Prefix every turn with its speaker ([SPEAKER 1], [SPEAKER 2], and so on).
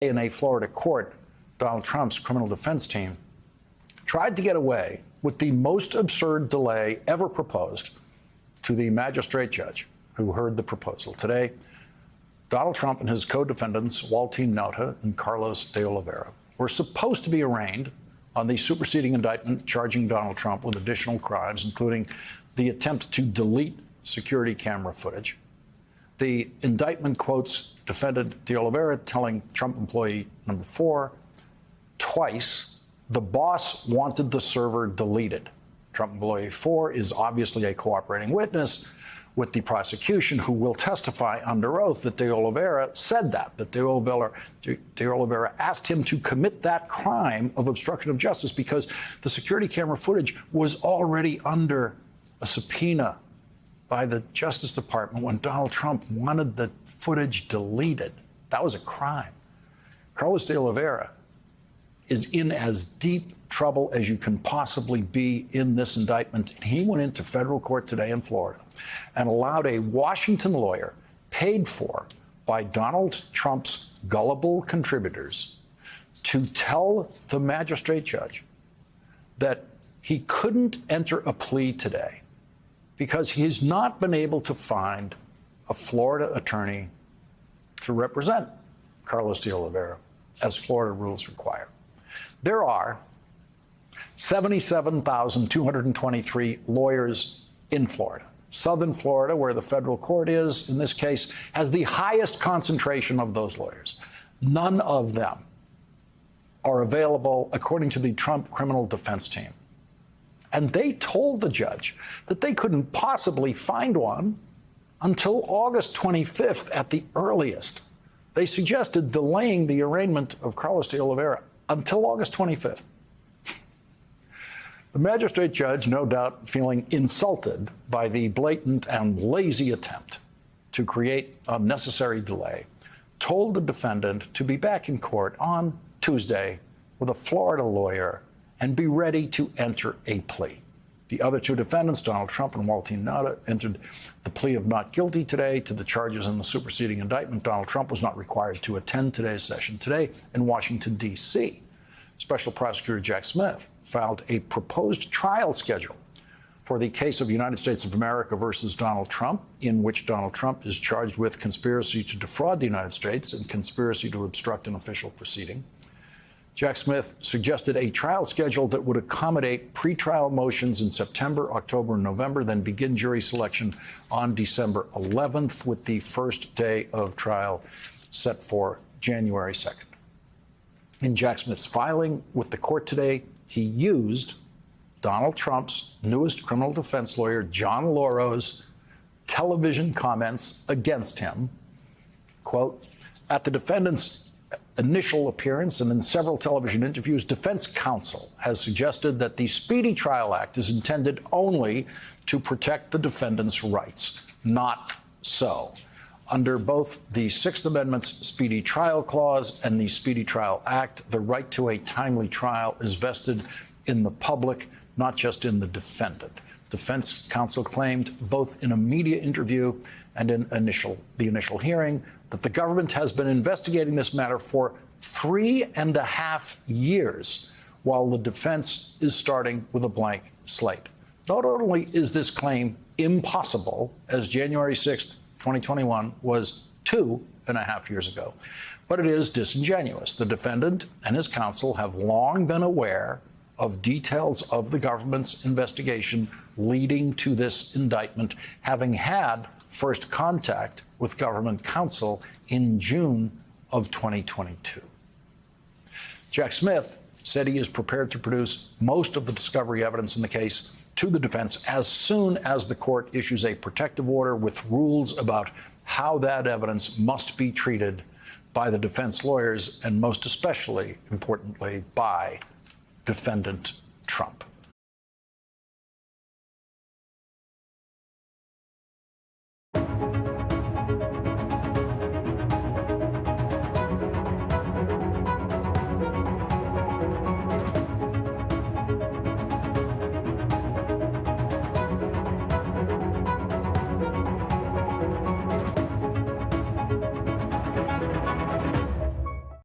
[SPEAKER 1] In a Florida court, Donald Trump's criminal defense team tried to get away with the most absurd delay ever proposed to the magistrate judge who heard the proposal. Today, Donald Trump and his co-defendants, Waltine Nauta and Carlos de Oliveira, were supposed to be arraigned on the superseding indictment charging Donald Trump with additional crimes, including the attempt to delete security camera footage. The indictment quotes defendant de Oliveira telling Trump employee number 4 twice, the boss wanted the server deleted. Trump employee 4 is obviously a cooperating witness with the prosecution, who will testify under oath that de Oliveira said that de Oliveira asked him to commit that crime of obstruction of justice because the security camera footage was already under a subpoena by the Justice Department when Donald Trump wanted the footage deleted. That was a crime. Carlos de Oliveira is in as deep trouble as you can possibly be in this indictment. He went into federal court today in Florida and allowed a Washington lawyer paid for by Donald Trump's gullible contributors to tell the magistrate judge that he couldn't enter a plea today because he's not been able to find a Florida attorney to represent Carlos de Oliveira as Florida rules require. There are 77,223 lawyers in Florida. Southern Florida, where the federal court is, in this case, has the highest concentration of those lawyers. None of them are available, according to the Trump criminal defense team. And they told the judge that they couldn't possibly find one until August 25th at the earliest. They suggested delaying the arraignment of Carlos de Oliveira until August 25th. The magistrate judge, no doubt feeling insulted by the blatant and lazy attempt to create unnecessary delay, told the defendant to be back in court on Tuesday with a Florida lawyer and be ready to enter a plea. The other two defendants, Donald Trump and Waltine Nauta, entered the plea of not guilty today to the charges in the superseding indictment. Donald Trump was not required to attend today's session today in Washington, D.C. Special Prosecutor Jack Smith filed a proposed trial schedule for the case of United States of America versus Donald Trump, in which Donald Trump is charged with conspiracy to defraud the United States and conspiracy to obstruct an official proceeding. Jack Smith suggested a trial schedule that would accommodate pretrial motions in September, October, and November, then begin jury selection on December 11th, with the first day of trial set for January 2nd. In Jack Smith's filing with the court today, he used Donald Trump's newest criminal defense lawyer, John Laurow's television comments against him. Quote, at the defendant's initial appearance and in several television interviews, defense counsel has suggested that the Speedy Trial Act is intended only to protect the defendant's rights. Not so. Under both the Sixth Amendment's Speedy Trial Clause and the Speedy Trial Act, the right to a timely trial is vested in the public, not just in the defendant. Defense counsel claimed both in a media interview and in the initial hearing that the government has been investigating this matter for 3.5 years, while the defense is starting with a blank slate. Not only is this claim impossible, as January 6th, 2021 was 2.5 years ago, but it is disingenuous. The defendant and his counsel have long been aware of details of the government's investigation leading to this indictment, having had first contact with government counsel in June of 2022. Jack Smith said he is prepared to produce most of the discovery evidence in the case to the defense as soon as the court issues a protective order with rules about how that evidence must be treated by the defense lawyers and, most especially importantly, by defendant